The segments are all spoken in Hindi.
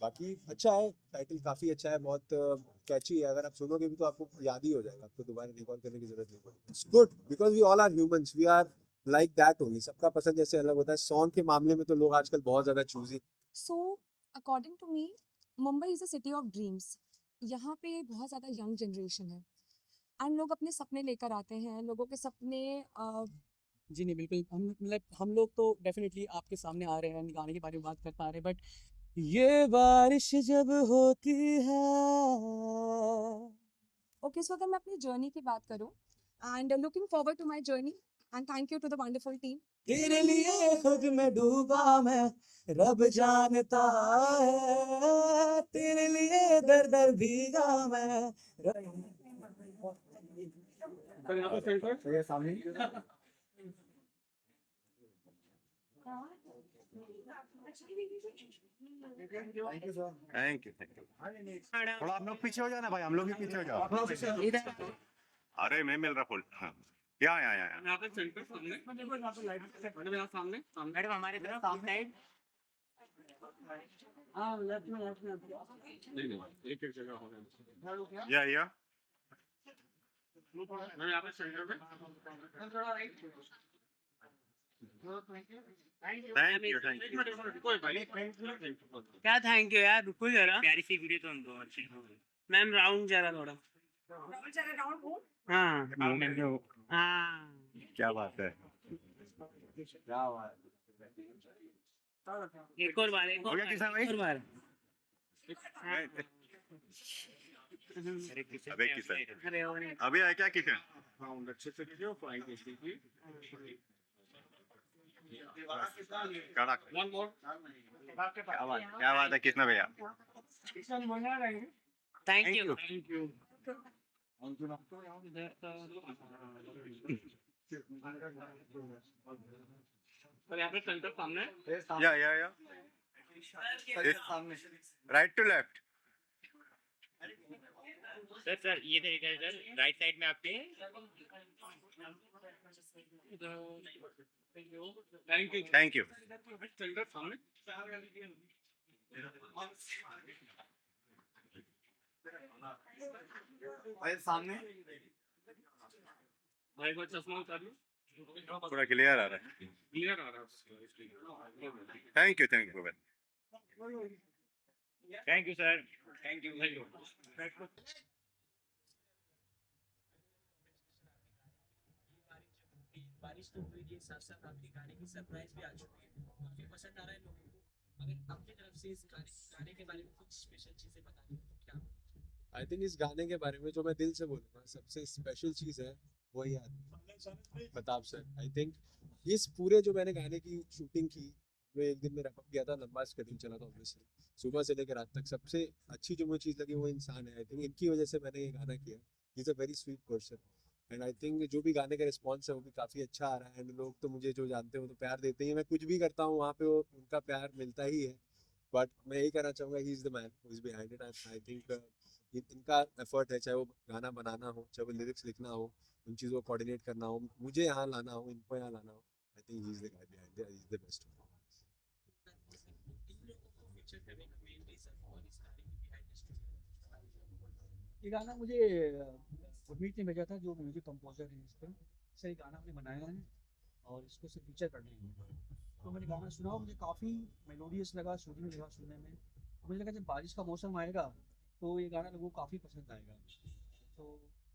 बाकी अच्छा है, टाइटल काफी अच्छा है, बहुत कैची है। अगर आप सुनोगे भी तो आपको याद ही हो जाएगा, आपको दोबारा रिकॉल करने की जरूरत नहीं पड़ेगी। It's good because we all are humans, we are like that only. सबका पसंद जैसे अलग होता है, सॉन्ग के मामले में तो लोग आजकल बहुत ज्यादा choosy. So, according to me, Mumbai is a city of dreams. यहाँ पे बहुत ज़्यादा यंग जनरेशन है एंड लोग अपने सपने लेकर आते हैं, लोगों के सपने जी नहीं, बिल्कुल हम मतलब हम लोग तो डेफिनेटली आपके सामने आ रहे हैं, गाने के बारे में बात कर पा रहे हैं, बट ये बारिश जब होती है। ओके सो अगर मैं अपनी जर्नी की बात करूँ and looking forward to my journey and thank you to the wonderful team. तेरे लिए खुद में डूबा मैं, रब जानता है तेरे लिए दर दर भीगा मैं। ये सामने थैंक यू थोड़ा हम लोग पीछे हो जाना भाई, हम लोग भी पीछे हो जाओ। अरे मैं मिल रहा फुल। हाँ यहाँ यहाँ पे सेंटर सामने मैडम, यहाँ सामने सामने मैडम हमारे तरफ सामने साइड। हाँ लेफ्ट में नहीं एक एक जगह हो रहा है। या मैम यहाँ पे सेंटर पे थोड़ा राइट। थैंक यू कोई भाई क्या थैंक यू यार, रुको जरा, प्यारी सी वीडियो तो उनको अच्छी। मैम राउंड जरा थोड़ा। हाँ हाँ, क्या बात है। एक और बार, एक हो और गया बार, किसान भाई? एक और बार। अबे किसान अरे वो नहीं। अभी आया क्या किसान? राउंड अच्छे से कीजिए, फ्लाइंग बेसिकली कड़क। One more. क्या बात है कितना भैया। Thank you. Thank you. और यहाँ पे सेंटर सामने या राइट टू लेफ्ट। सर ये देखिए सर, राइट साइड में आपके। Thank you. Thank you. Centre सामने सामने भाई को चश्मा उतार लो। पूरा क्लियर आ रहा है। क्लियर आ रहा है। Thank you thank you sir. Thank you. बारिश तो हुई, साथ साथ आपके गाने की सरप्राइज भी आ चुकी है, काफी पसंद आ रहा है लोगों को। अगर आपकी तरफ से इस गाने के बारे में कुछ स्पेशल चीजें बतानी हो तो क्या? आई थिंक इस गाने के बारे में जो मैं दिल से बोलूँगा, सबसे स्पेशल चीज़ है वही आदमी प्रताप सर। आई थिंक इस पूरे जो मैंने गाने की शूटिंग की, मैं एक दिन में रैप अप किया था, लंबा शेड्यूल चला था ऑब्वियसली, सुबह से लेकर रात तक। सबसे अच्छी जो मुझे चीज़ लगी वो इंसान है। आई थिंक इनकी वजह से मैंने ये गाना किया। He is a very sweet person and I think जो भी गाने का रिस्पॉन्स है वो भी काफ़ी अच्छा आ रहा है। एंड लोग तो मुझे जो जानते हैं वो तो प्यार देते ही हैं। मैं कुछ भी करता हूँ वहाँ पे वो उनका प्यार मिलता ही है। बट मैं यही कहना चाहूँगा, he is the man who is behind it. I think इनका एफर्ट है, चाहे वो गाना बनाना हो, चाहे वो लिरिक्स लिखना हो, उन चीज़ों को कोऑर्डिनेट करना हो, मुझे यहाँ लाना हो, इनको यहाँ लाना हो। I think he is the guy behind it, he is the best. ये गाना मुझे गुरमीत ने भेजा था, जो म्यूजिक कंपोजर है इस पर। सही गाना हमने बनाया है और इसको से फीचर करना है। तो मैंने गाना सुना, मुझे काफ़ी मेलोडियस लगा, सूदिंग लगा सुनने में। मुझे लगा जब बारिश का मौसम आएगा तो ये गाना लोगों को काफ़ी पसंद आएगा। तो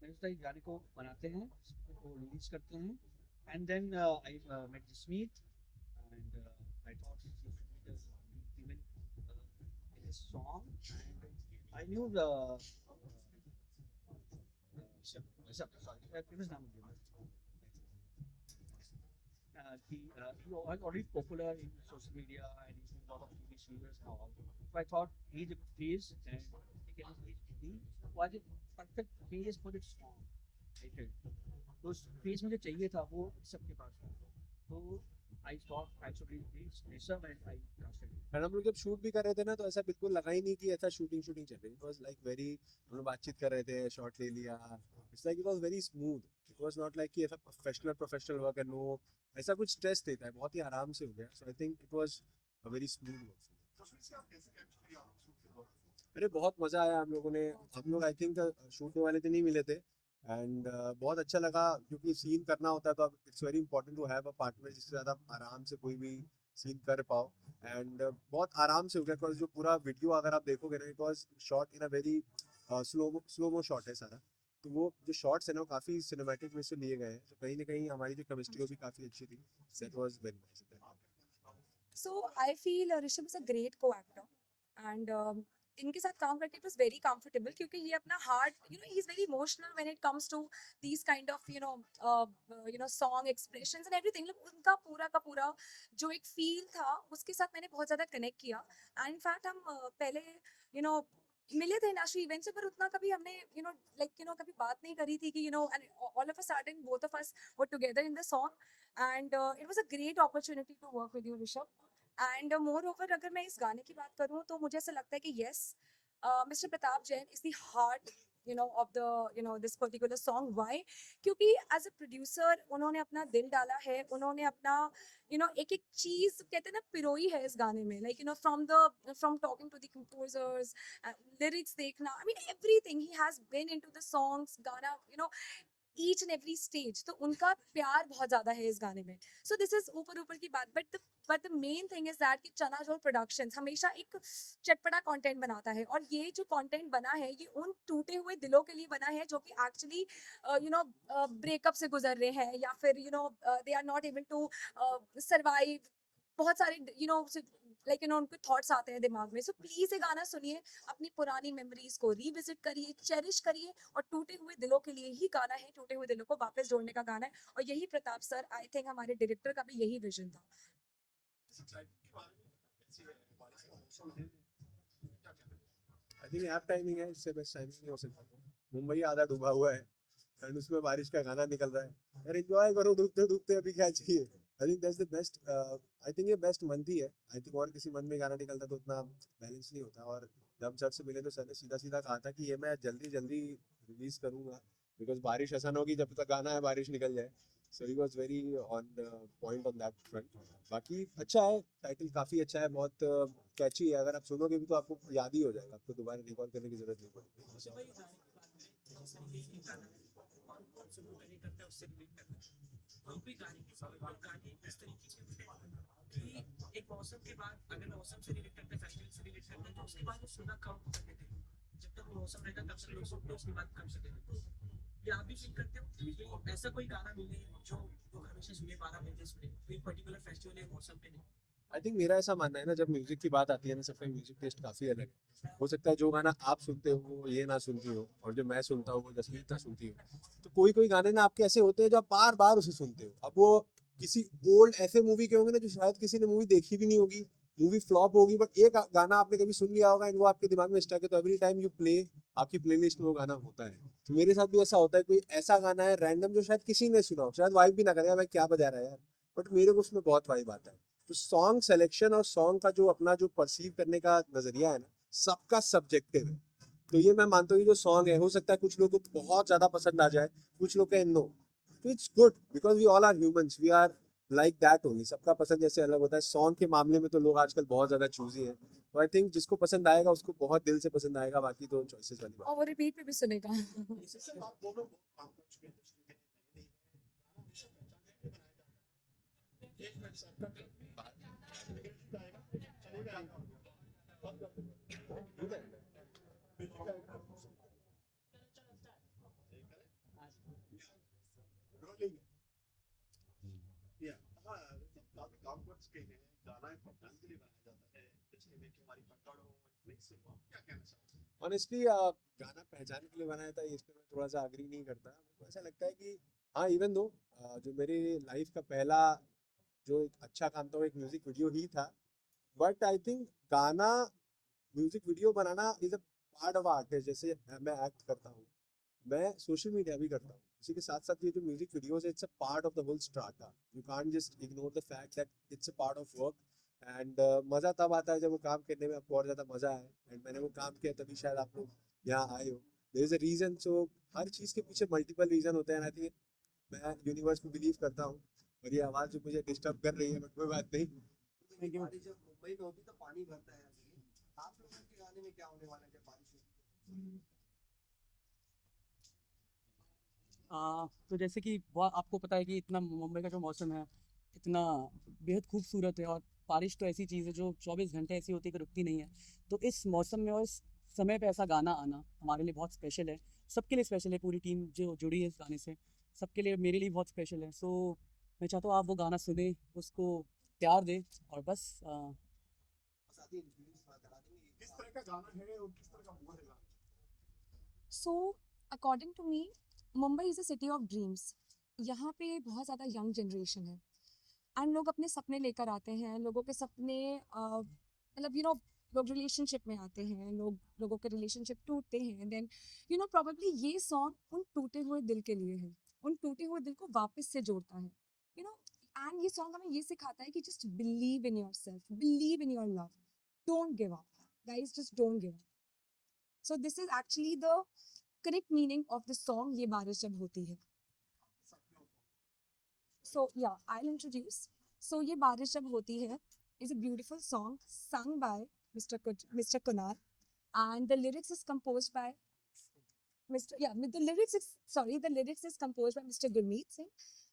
मैंने सोचा इस गाने को बनाते हैं, इसको रिलीज करते हैं। And then I met Jasmeet and I thought even in this song, and I knew the previous name he was already popular in social media and he's in a lot of TV series and all. So I thought he's a good face and he was a perfect face for this song. I felt तो उस फेस मुझे चाहिए था, वो सबके पास था। तो I thought I should listen and I trusted him. And हम लोग जब शूट भी कर रहे थे ना, तो ऐसा बिल्कुल लगा ही नहीं कि ऐसा शूटिंग चल रही है। इट वाज लाइक वेरी, हम लोग बातचीत कर रहे थे, शॉट ले लिया। It's like it was very smooth. It was not like कि ऐसा प्रोफेशनल वर्क है, नो ऐसा कुछ स्ट्रेस देता है, बहुत ही आराम से हो गया। So I think it was a very smooth work. अरे बहुत मजा आया हम लोगों ने। हम लोग आई थिंक शूट वाले दिन ही मिले थे एंड बहुत अच्छा लगा क्योंकि सीन करना होता है तो it's very important to have a partner जिससे ज़्यादा आराम से कोई भी सीन कर पाओ। एंड बहुत आराम से हो गया बिकॉज जो पूरा वीडियो अगर आप देखोगे ना it was shot in a very slow mo shot है सारा। तो वो जो शॉट्स है ना वो काफ़ी सिनेमैटिक में से लिए गए हैं तो कहीं ना कहीं हमारी जो केमिस्ट्री वो भी काफ़ी अच्छी थी। That was very nice. So I feel Rishabh is a great co-actor and इनके साथ काम करके it was very comfortable क्योंकि ये अपना heart he is very emotional when it comes to these kind of song expressions and everything मतलब उनका पूरा का पूरा जो एक feel था उसके साथ मैंने बहुत ज़्यादा connect किया and in fact हम पहले you know मिले थे इंडस्ट्री इवेंट से पर उतना कभी हमने कभी बात नहीं करी थी कि and all of a sudden both of us were together in the song and it was a great opportunity to work with you Rishabh and more over अगर मैं इस गाने की बात करूँ तो मुझे ऐसा लगता है कि yes mister Pratap Jain is the heart of the this particular song why क्योंकि एज अ प्रोड्यूसर उन्होंने अपना दिल डाला है उन्होंने अपना एक एक चीज कहते हैं ना पिरोई है इस गाने में like from talking to the composers lyrics देखना आई मीन एवरीथिंग ही has been into the songs गाना ईच एंड एवरी स्टेज तो उनका प्यार बहुत ज्यादा है इस गाने में सो दिस इज ऊपर ऊपर की बात but the main thing is that कि चना जोर प्रोडक्शंस हमेशा एक चटपटा कंटेंट बनाता है और ये जो कंटेंट बना है ये उन टूटे हुए दिलों के लिए बना है जो कि एक्चुअली ब्रेकअप से गुजर रहे हैं या फिर they are not able to survive बहुत सारे उनके थॉट्स आते हैं दिमाग में सो प्लीज ये गाना सुनिए अपनी पुरानी मेमोरीज को रिविजिट करिए चेरिश करिए और टूटे हुए दिलों के लिए ही गाना है टूटे हुए दिलों को वापस जोड़ने का गाना है और यही प्रताप सर आई थिंक हमारे डायरेक्टर का भी यही विजन था। आई थिंक ऐप टाइमिंग है इससे बेस्ट टाइमिंग नहीं हो सकता। मुंबई आधा डूबा हुआ है एंड उसमें बारिश का गाना निकल रहा है यार एंजॉय करो डूबते डूबते अभी क्या चाहिए। I think that's the best I think ये बेस्ट मंथ ही है। आई थिंक और किसी मंथ में गाना निकलता तो उतना बैलेंस नहीं होता और जब सर से मिले तो सर ने सीधा सीधा कहा था कि ये मैं जल्दी जल्दी रिलीज करूंगा बिकॉज बारिश ऐसा ना होगी जब तक गाना है बारिश निकल जाए। So he was very on point on that front. बाकी अच्छा है टाइटल काफी अच्छा है बहुत कैची है अगर आप सुनोगे भी तो आपको याद ही हो जाएगा आपको दोबारा रिकॉल करने की जरूरत नहीं पड़ेगी। एक मौसम के बाद अगर मौसम से रिलेट करते फेस्टिवल से रिलेट करते तो उसके बाद वो सुनना कम करते थे जब तक मौसम रहेगा तब तक लोग सुनते उसके बाद कम सके तो ये आप भी फील करते हो कि ऐसा कोई गाना मिले जो लोग हमेशा सुने 12 महीने सुने कोई पर्टिकुलर फेस्टिवल या मौसम पे नहीं। आई थिंक मेरा ऐसा मानना है ना जब म्यूजिक की बात आती है ना सबका म्यूजिक टेस्ट काफी अलग है। हो सकता है जो गाना आप सुनते हो वो ये ना सुनती हो और जो मैं सुनता हूँ वो जसमीत ना सुनती हो। तो कोई कोई गाने ना आपके ऐसे होते हैं जो आप बार बार उसे सुनते हो। अब वो किसी ओल्ड ऐसे मूवी के होंगे ना जो शायद किसी ने मूवी देखी भी नहीं होगी मूवी फ्लॉप होगी बट एक गाना आपने कभी सुन लिया होगा एंड वो आपके दिमाग में स्टक है तो एवरी टाइम यू प्ले आपकी प्लेलिस्ट में वो गाना होता है। तो मेरे साथ भी ऐसा होता है कोई ऐसा गाना है रैंडम जो शायद किसी ने सुना हो शायद वाइब भी ना करे भाई क्या बजा रहा है यार बट मेरे को उसमें बहुत वाइब आता है। तो सॉन्ग सिलेक्शन और सॉन्ग का जो अपना जो परसीव करने का नजरिया है ना सबका सब्जेक्टिव है। तो ये मैं मानता हूँ जो सॉन्ग है हो सकता है कुछ लोगों को बहुत ज्यादा पसंद आ जाए कुछ लोग नो तो it's good because we all are humans we are like that only. सबका पसंद जैसे अलग होता है सॉन्ग के मामले में तो लोग आजकल बहुत ज्यादा चूजी हैं तो आई थिंक जिसको पसंद आएगा उसको बहुत दिल से पसंद आएगा बाकी तो चॉइसेस वाली बात। और वो रिपीट पे भी सुनेगा। ऑनेस्टली गाना पहचान के लिए बनाया था इस पे मैं थोड़ा सा अग्री नहीं करता। मेरे को ऐसा लगता है कि हाँ इवन दो जो मेरी लाइफ का पहला जो एक अच्छा काम था वो एक म्यूजिक वीडियो ही था बट आई थिंक गाना music video banana is a part of art है। जैसे मैं एक्ट करता हूँ मैं सोशल मीडिया भी करता हूँ इसी के साथ साथ ये जो म्यूजिक वीडियोस है it's a part of the whole strata. You can't just ignore the fact that it's a part of work and मजा तब आता है जब वो काम करने में आपको और ज्यादा मजा आए एंड मैंने वो काम किया तभी शायद आप लोग यहाँ आए हो। There is a reason. So हर चीज के पीछे मल्टीपल रीजन होते हैं आई थिंक मैं यूनिवर्स में बिलीव करता हूँ और ये आवाज जो मुझे डिस्टर्ब कर रही है बट कोई बात नहीं। जब मुंबई में होती तो पानी भरता है आप लोगों के गाने गाने में क्या होने वाला है जब बारिश होगी? तो जैसे कि आपको पता है कि इतना मुंबई का जो मौसम है इतना बेहद खूबसूरत है, और बारिश तो ऐसी चीज़ है जो 24 घंटे ऐसी होती है कि रुकती नहीं है। तो इस मौसम में और इस समय पे ऐसा गाना आना हमारे लिए बहुत स्पेशल है, सबके लिए स्पेशल है। पूरी टीम जो जुड़ी है इस गाने से, सबके लिए, मेरे लिए बहुत स्पेशल है। सो मैं चाहता हूँ आप वो गाना सुने, उसको प्यार दें, और बस साथ ही इंट्रोड्यूस करा देंगे किस तरह का गाना है और किस तरह का मूड है गाना? So according to me, Mumbai is a city of dreams. यहाँ पे बहुत ज़्यादा यंग जनरेशन है एंड लोग अपने सपने लेकर आते हैं। लोगों के सपने मतलब लोग रिलेशनशिप में आते हैं, लोगों के रिलेशनशिप टूटते हैं, देन प्रॉब्लली ये सॉन्ग उन टूटे हुए दिल के लिए है। उन टूटे हुए दिल को वापस से जोड़ता है, यू नो एंड ये सॉन्ग हमें ये सिखाता है कि just believe in your self, believe in your love, don't give up guys, just don't give up. So this is actually the correct meaning of the song, ये बारिश जब होती है। So yeah, I'll introduce. So ये बारिश जब होती है is a beautiful song sung by Mr. Kunal, and the lyrics is composed by the lyrics is composed by Mr. Gurmeet Singh,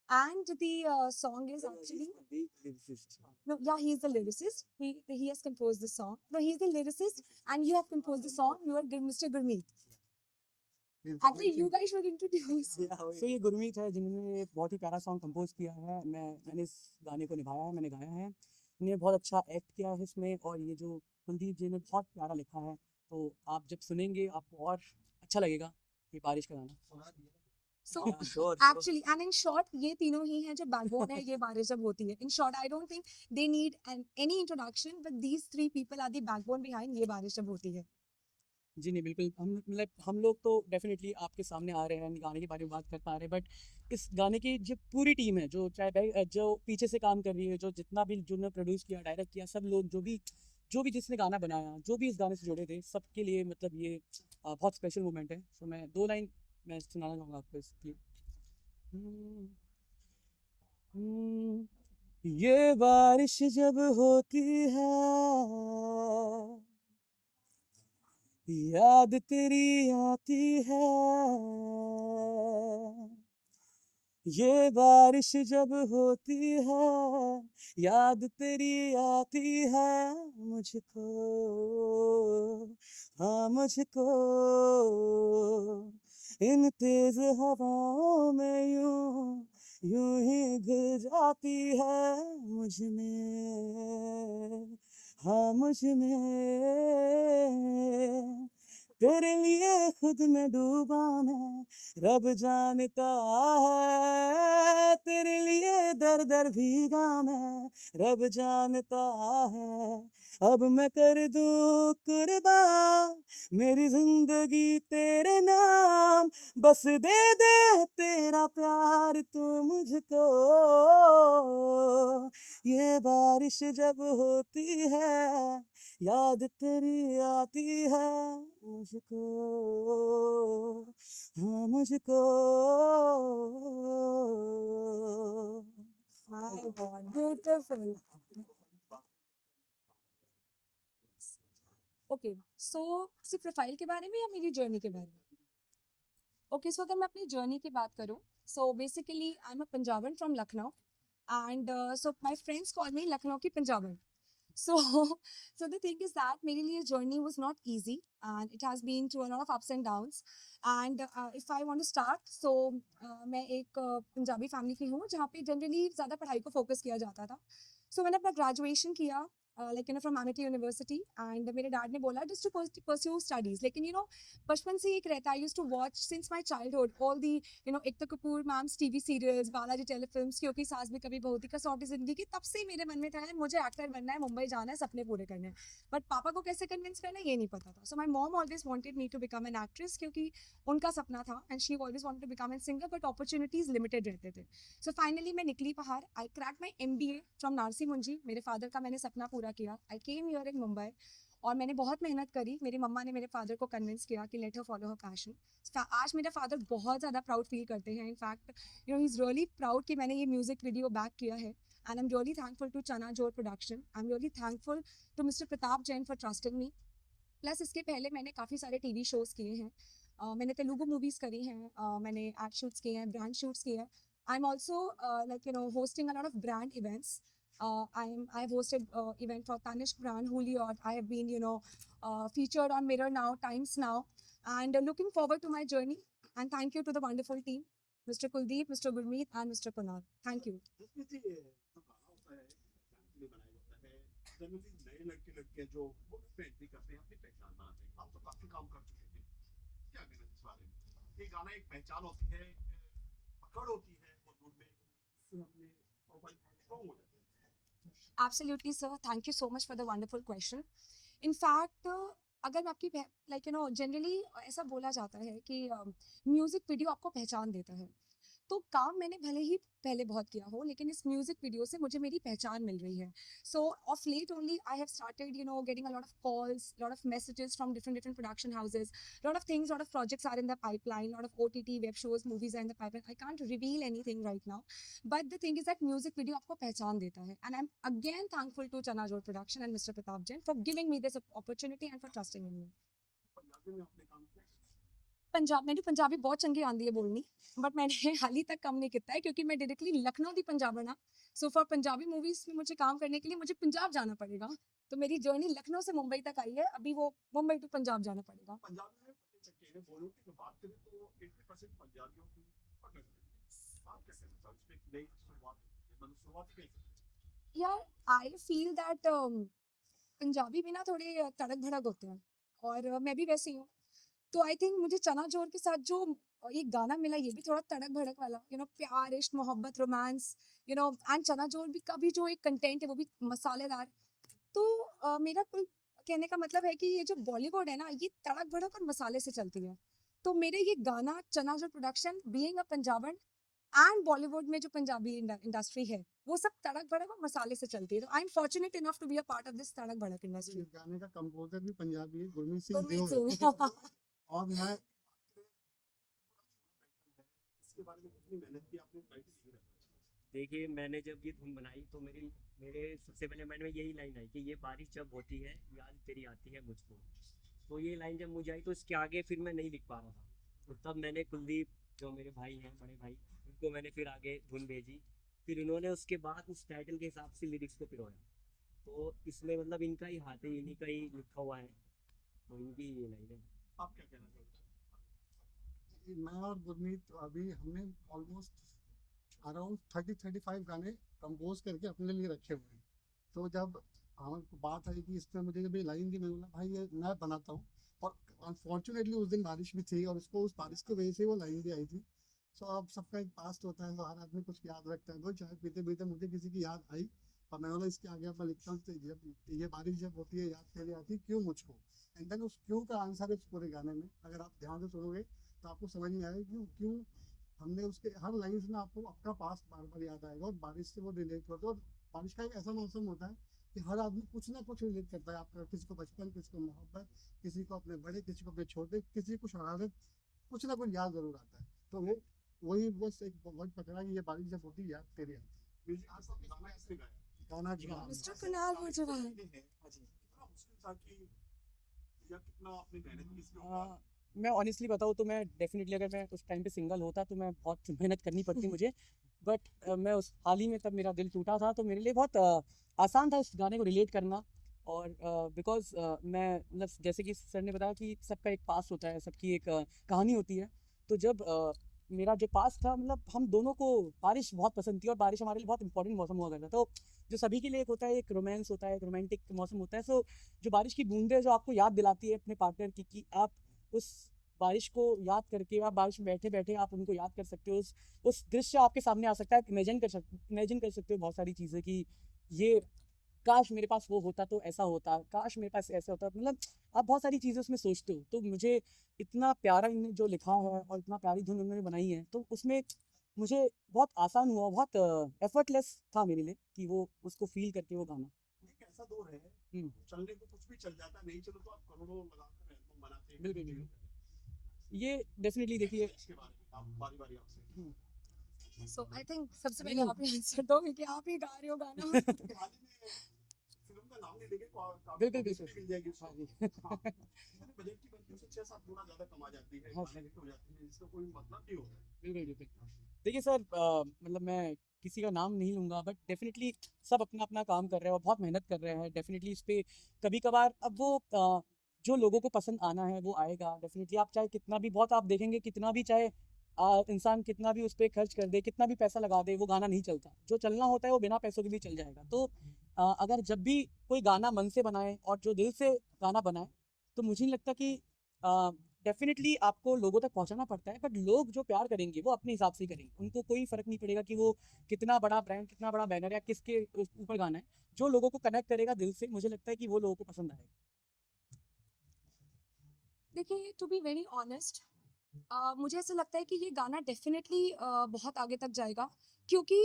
and the song is actually he's the lyricist. He has composed the song. No, he's the lyricist, and you have composed the song. You are Mr. Gurmeet. Actually, you guys should introduce. तो ये गुरमीत है जिन्होंने एक बहुत ही प्यारा सॉन्ग कंपोज किया है। मैंने इस गाने को निभाया है, मैंने गाया है। इन्हें बहुत अच्छा एक्ट किया है इसमें, और ये जो कुलदीप जी ने बहुत प्यारा लिखा है। तो आप जब सुनेंगे आपको और अच्छा लगेगा ये बारिश का गाना। So Sure. actually, and in short, ये तीनों ही हैं जो बैकबोन है ये बारिश जब होती है। In short, I don't think they need any introduction, but these three people are the backbone behind ये बारिश जब होती है। जी नहीं, बिल्कुल। हम लोग तो डेफिनेटली आपके सामने आ रहे हैं, गाने के बारे में बात कर पा रहे हैं, बट इस गाने की जो पूरी टीम है, जो जो पीछे से काम कर रही है, जो जितना भी जिन्होंने प्रोड्यूस किया, डायरेक्ट किया, सब लोग जो भी जिसने गाना बनाया, जो भी इस गाने से जुड़े थे, सबके लिए मतलब ये बहुत स्पेशल मोमेंट है। सो मैं 2 लाइन मैं सुनाना चाहूँगा आपको इसकी। ये बारिश जब होती है याद तेरी आती है, ये बारिश जब होती है याद तेरी आती है मुझको, हाँ मुझको। इन तेज हवाओं में यूं ही घुल जाती है मुझ में, हाँ मुझ में। तेरे लिए खुद में डूबा मैं, रब जानता है। तेरे लिए दर दर भीगा मैं, रब जानता है। अब मैं कर दूं कुर्बान मेरी जिंदगी तेरे नाम, बस दे दे तेरा प्यार तू मुझको। ये बारिश जब होती है याद तेरी आती है मुझको, हाँ मुझको। My God, beautiful. Okay, so सिर्फ प्रोफाइल के बारे में या मेरी जर्नी के बारे में? ओके, सो अगर मैं अपनी जर्नी की बात करूँ, so basically I am a Punjaban from Lucknow, and so my friends call मी लखनऊ की पंजाबन। So, so the thing is that मेरे लिए journey was not easy, and it has been through a lot of ups and downs. And if I want to start, so मैं एक पंजाबी फैमिली की हूँ जहाँ पे जनरली ज़्यादा पढ़ाई को फोकस किया जाता था। So मैंने अपना ग्रेजुएशन किया फ्रॉम एमिटी यूनिवर्सिटी, एंड मेरे डैड ने बोला जस्ट टू परस्यू स्टडीज, लेकिन बचपन से एक रहता है, used to watch since my childhood all the Ekta Kapoor ma'am's TV serials, Balaji Telefilms, क्योंकि सास भी कभी बहू थी, कसौटी जिंदगी की। तब से मेरे मन में था यार मुझे एक्टर बनना है, मुंबई जाना है, सपने पूरे करने हैं, बट पापा को कैसे कन्विंस करना है ये नहीं पता था। So my mom always wanted me to become an actress, क्योंकि उनका सपना था, and she always wanted to become an singer, but opportunities limited रहते थे। सो फाइनली मैं निकली बाहर, I crack my MBA from Narsee Monjee. मेरे फादर का मैंने सपना पूरा किया। आई केम हियर इन मुंबई, और मैंने बहुत मेहनत करी। मेरी मम्मा ने मेरे फादर को कन्विंस किया कि let her follow her passion. आज मेरे फादर बहुत ज़्यादा प्राउड फील करते हैं। In fact he is really proud कि मैंने ये म्यूजिक वीडियो बैक किया है, and I am really thankful to Chana Jor production. I am really thankful to mister Pratap Jain for trusting me. Plus इसके पहले मैंने काफ़ी सारे टीवी शोज़ किए हैं, मैंने तेलुगु मूवीज़ करी हैं, मैंने एड शूट्स किए हैं, ब्रांड शूट्स किए हैं. I am also like hosting a lot of brand events. I've hosted event for Tanishq brand, Hooliot. I have been featured on Mirror Now, Times Now, and looking forward to my journey. And thank you to the wonderful team, Mr. Kuldeep, Mr. Gurmeet, and Mr. Kunal. Thank you. जिसमें से जो गाना होता है पहचान के लिए बनाया जाता है, जनरली नए लड़के लड़कियां जो बॉलीवुड में एंट्री करते हैं अपनी पहचान बनाते हैं. आप तो काफी काम कर चुके थे, क्या कहना है इस बारे में? ये गाना एक पहचान होती है, एक पकड़ होती है बॉलीवुड में, इससे हमने प्रोफाइल स्ट्रॉन्ग हो जाते हैं. Absolutely, sir. Thank you so much for the wonderful question. In fact, अगर मैं आपकी जनरली ऐसा बोला जाता है कि म्यूजिक वीडियो आपको पहचान देता है, तो काम मैंने भले ही पहले बहुत किया हो, लेकिन इस म्यूजिक वीडियो से मुझे मेरी पहचान मिल रही है. So of late only I have started getting a lot of calls, lot of messages from different production houses, lot of things, lot of projects are in the pipeline, lot of OTT web shows, movies are in the pipeline. I can't reveal anything right now, but the thing is that music video आपको पहचान देता है, and I'm again thankful to Chana Jod Production and Mr. Pratap Jain for giving me this opportunity and for trusting in me. Punjabi में आपने काम किया, पंजाब मैंने पंजाबी बहुत चंगी आंदी है बोलनी, बट मैंने हाल ही तक काम नहीं किया है क्योंकि मैं डायरेक्टली लखनऊ दी पंजाबन हाँ. सो फॉर पंजाबी मूवीज में मुझे काम करने के लिए मुझे पंजाब जाना पड़ेगा, तो मेरी जर्नी लखनऊ से मुंबई तक आई है, अभी वो मुंबई टू पंजाब जाना पड़ेगा. पंजाबी में बच्चे चक्के हैं. बॉलीवुड की बात करें तो 80% पंजाबियों की पकड़ है. आप कैसे मतलब इसमें एक नई शुरुआत होती है, मतलब शुरुआत ही कैसे? यार आई फील दैट पंजाबी भी ना थोड़े तड़क भड़क होते हैं, और मैं भी वैसी हूँ. तो आई थिंक मुझे चना जोर के साथ जो ये गाना मिला, ये भी थोड़ा तड़क भड़क वाला, प्यार, इश्क, मोहब्बत, रोमांस, एंड चना जोर भी का भी जो एक कंटेंट है वो भी मसालेदार. तो मेरा कुल कहने का मतलब है कि ये जो बॉलीवुड है ना, ये तड़क भड़क और मसाले से चलती है. तो मेरे ये गाना चना Jor production, being a Punjaban and Bollywood में जो पंजाबी इंडस्ट्री है, वो सब तड़क भड़क और मसाले से चलती है. तो I am fortunate enough to be a part of this तड़क भड़क इंडस्ट्री. इस गाने का कंपोजर भी पंजाबी है, गुरमीत सिंह गुरमीत देओल है. सिंह. और मैं इसके बारे में कितनी मेहनत की आपने टाइटल नहीं रखा? देखिए, मैंने जब ये धुन बनाई तो मेरे सबसे पहले माइंड में यही लाइन आई कि ये बारिश जब होती है याद तेरी आती है मुझको. तो ये लाइन जब मुझे आई तो इसके आगे फिर मैं नहीं लिख पा रहा था. तो तब मैंने कुलदीप, जो मेरे भाई हैं, बड़े भाई, उनको मैंने फिर आगे धुन भेजी. फिर उन्होंने उसके बाद उस टाइटल के हिसाब से लिरिक्स को पिरोया. तो इसमें मतलब इनका ही हाथ है, इन्हीं का ही लिखा हुआ है, तो इनकी ये लाइन है. आप क्या कहना चाहते हैं? मैं और गुरमीत अभी हमने ऑलमोस्ट अराउंड 30-35 गाने कंपोज करके अपने लिए रखे हुए हैं. तो जब हमारे बात आई कि इसमें मुझे जब ये लाइन दी, मैं बोला भाई ये मैं बनाता हूँ. और अनफॉर्चुनेटली उस दिन बारिश भी थी और उसको उस बारिश की वजह से वो लाइन भी आई थी. सो अब सबका एक पास्ट होता है, तो हर आदमी कुछ याद रखता है. तो चाय पीते पीते मुझे किसी की याद आई और मैं बोला इसके आगे मैं लिखता हूँ तो ये बारिश जब होती है याद तेरी आती है क्यों मुझको. एंड देन उस क्यों का आंसर है उस पूरे गाने में. अगर आप ध्यान से सुनोगे तो आपको समझ में आएगा क्यों क्यों हमने उसके हर लाइन में आपको अपना पास्ट बार बार याद आएगा और बारिश से वो रिलेट होता है. और बारिश का एक ऐसा मौसम होता है कि हर आदमी कुछ ना कुछ रिलेट करता है आपका. किसी को बचपन, किसी को मोहब्बत, किसी को अपने बड़े, किसी को अपने छोटे, किसी को शरारत, कुछ ना कुछ याद जरूर आता है. तो वो वही बस एक वर्ड पकड़ा कि ये बारिश जब होती है याद तेरी आती है. म्यूजिक आपको गाना कैसे गाया? गाना मिस्टर कुणाल मुजवाल. कितना मुश्किल था कि या कितना आपने मेहनत की इसके ऊपर? मैं ऑनेस्टली बताऊँ तो मैं डेफिनेटली अगर मैं उस टाइम पे सिंगल होता तो मैं बहुत मेहनत करनी पड़ती मुझे. बट मैं उस हाल ही में तब मेरा दिल टूटा था, तो मेरे लिए बहुत आसान था उस गाने को रिलेट करना. और बिकॉज मैं मतलब जैसे कि सर ने बताया कि सबका एक पास होता है, सबकी एक कहानी होती है. तो जब मेरा जो पास था, मतलब हम दोनों को बारिश बहुत पसंद थी और बारिश हमारे लिए बहुत इंपॉर्टेंट मौसम हुआ करता. तो जो सभी के लिए एक होता है, एक रोमांस होता है, एक रोमांटिक मौसम होता है. सो जो बारिश की बूंदें जो आपको याद दिलाती है अपने पार्टनर की, कि आप उस बारिश को याद करके, आप बारिश में बैठे बैठे आप उनको याद कर सकते हो. उस दृश्य आपके सामने आ सकता है. इमेजिन कर सकते हो बहुत सारी चीज़ें कि ये काश मेरे पास वो होता तो ऐसा होता, काश मेरे पास ऐसा होता. मतलब आप बहुत सारी चीज़ें उसमें सोचते हो. तो मुझे इतना प्यारा इन्होंने जो लिखा है और इतना प्यारी धुन उन्होंने बनाई है, तो उसमें मुझे बहुत आसान हुआ, बहुत एफर्टलेस था मेरे लिए कि वो उसको फील करके वो गाना. एक ऐसा दौर है, चलने को कुछ भी चल जाता, नहीं चलो तो आप करोड़ों लगाकर एल्बम बनाते हैं. बिल्कुल, बिल्कुल. ये डेफिनेटली देखिए. इसके बारे में आप बारी-बारी आपसे. सो आई थिंक सबसे पहले आप ही आंसर दो क्योंकि आप ही गा रहे हो गाना. हाल ही में फिल्म का नाम नहीं लेंगे, बिल्कुल, बिल्कुल। मिल जाएगी उसको। हाँ जी। हाँ, बजट की वजह से 6-7 गुना ज्यादा कमा जाती है, हाँ, गाने हो जाती है, इसका कोई मतलब नहीं होता है। बिल्कुल, बिल्कुल। देखिए सर, मतलब मैं किसी का नाम नहीं लूँगा, बट डेफ़िनेटली सब अपना-अपना काम कर रहे हैं और बहुत मेहनत कर रहे हैं। डेफ़िनेटली इस पे कभी-कभार अब वो जो लोगों को पसंद आना है वो आएगा। डेफ़िनेटली आप चाहे कितना भी, बहुत आप देखेंगे कितना भी, चाहे इंसान कितना भी उस पे खर्च कर दे, कितना भी पैसा लगा दे, वो गाना नहीं चलता। जो चलना होता है वो बिना पैसों के भी चल जाएगा। तो अगर जब भी कोई गाना मन से बनाए और जो दिल से गाना बनाए, तो मुझे नहीं लगता कि डेफ़िनेटली आपको लोगों तक पहुँचाना पड़ता है, बट लोग जो प्यार करेंगे वो अपने हिसाब से ही करेंगे। उनको कोई फ़र्क नहीं पड़ेगा कि वो कितना बड़ा ब्रांड, कितना बड़ा बैनर या किसके ऊपर गाना है। जो लोगों को कनेक्ट करेगा दिल से, मुझे लगता है कि वो लोगों को पसंद आएगा। देखिए, टू बी वेरी ऑनेस्ट, मुझे ऐसा लगता है कि ये गाना डेफिनेटली बहुत आगे तक जाएगा, क्योंकि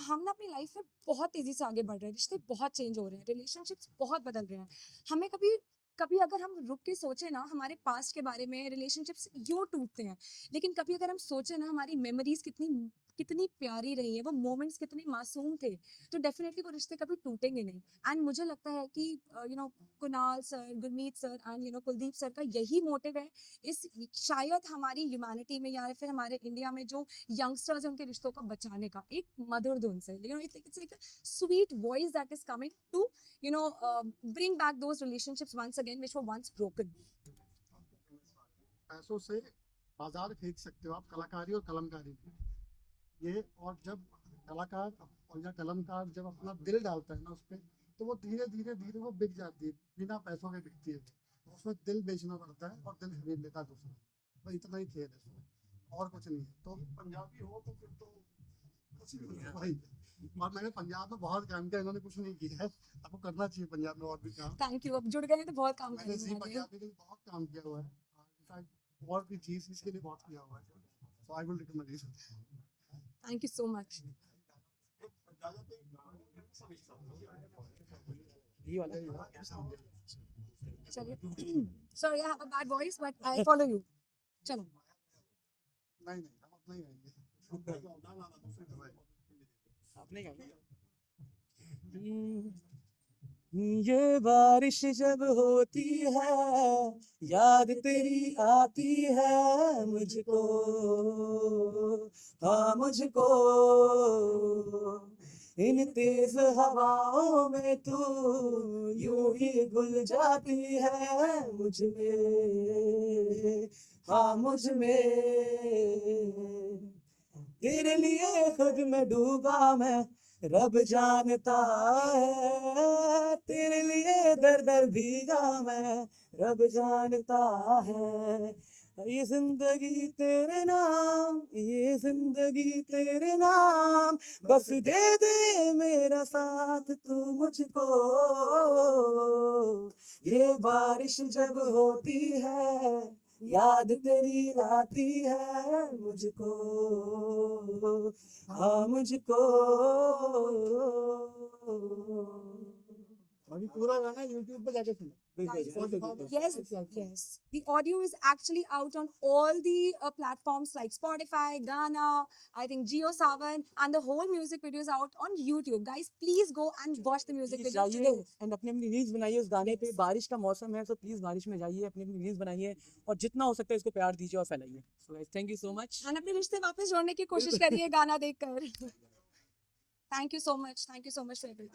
हम ना अपनी लाइफ में बहुत तेज़ी से आगे बढ़ रहे हैं, रिश्ते बहुत चेंज हो रहे हैं, रिलेशनशिप्स बहुत बदल रहे हैं। हमें कभी कभी अगर हम रुक के सोचें ना हमारे पास्ट के बारे में, रिलेशनशिप्स यूँ टूटते हैं, लेकिन कभी अगर हम सोचें ना हमारी मेमोरीज कितनी कितनी प्यारी रही है, वो मोमेंट्स कितने मासूम थे, तो डेफिनेटली वो रिश्ते कभी टूटेंगे नहीं। एंड मुझे लगता है कि Kunal sir, Gurmeet sir and Kuldeep sir का यही मोटिव है, इस शायद हमारी ह्यूमैनिटी में या फिर हमारे इंडिया में जो यंगस्टर्स हैं उनके रिश्तों को बचाने का एक मधुर धुन से, it's like a sweet voice that is coming to bring back those relationships once again which were once broken. पैसों से बाजार खरीद सकते हो आप, कलाकारी और कलमकारी में। ये और जब कलाकार और या कलमकार जब अपना दिल डालता है ना उस पर, तो वो धीरे धीरे धीरे वो बिक जाती है, बिना पैसों के बिकती है। उसमें दिल बेचना पड़ता है और दिल खरीद लेता है दूसरा। तो इतना ही खेल है इसमें, और कुछ नहीं है। तो पंजाबी हो तो फिर तो कुछ नहीं होता भाई। और मैंने पंजाब में बहुत काम किया, इन्होंने कुछ नहीं किया है। आपको करना चाहिए पंजाब में और भी काम। थैंक यू, अब जुड़ गए हैं तो बहुत काम मैंने करने जी वाले हैं। पंजाबी के लिए बहुत काम किया हुआ है, इनफैक्ट और भी चीज इसके लिए बहुत किया हुआ है। So I will recommend this. Thank you so much. ये वाला चलिए, sorry I have a bad voice but I follow you. चलो, नहीं नहीं, हम अपना ही गाएंगे। आपने गाया। ये बारिश जब होती है, याद तेरी आती है मुझको, हाँ मुझको। इन तेज हवाओं में तू यूं ही घुल जाती है मुझ में, हाँ मुझ में। तेरे लिए खुद में डूबा मैं, रब जानता है। तेरे लिए दर दर भीगा मैं, रब जानता है। ये जिंदगी तेरे नाम, ये जिंदगी तेरे नाम, बस दे दे मेरा साथ तू मुझको। ये बारिश जब होती है, याद तेरी आती है मुझको, हाँ मुझको। अभी पूरा गाना YouTube पे जाके सुनो। yes, yes. The audio is actually out on all the platforms like Spotify, Gaana, I think JioSaavn, and the whole music video is out on YouTube. Guys, please go and watch the music please video जाइए today. एंड अपनी अपनी रील्स बनाइए उस गाने पे। बारिश का मौसम है तो प्लीज बारिश में जाइए, अपनी अपनी रील्स बनाइए और जितना हो सकता है इसको प्यार दीजिए और फैलाइए। So guys, thank you so much. And अपने रिश्ते वापस जोड़ने की कोशिश करिए गाना देखकर। Thank you so much. Thank you so much, Faisal.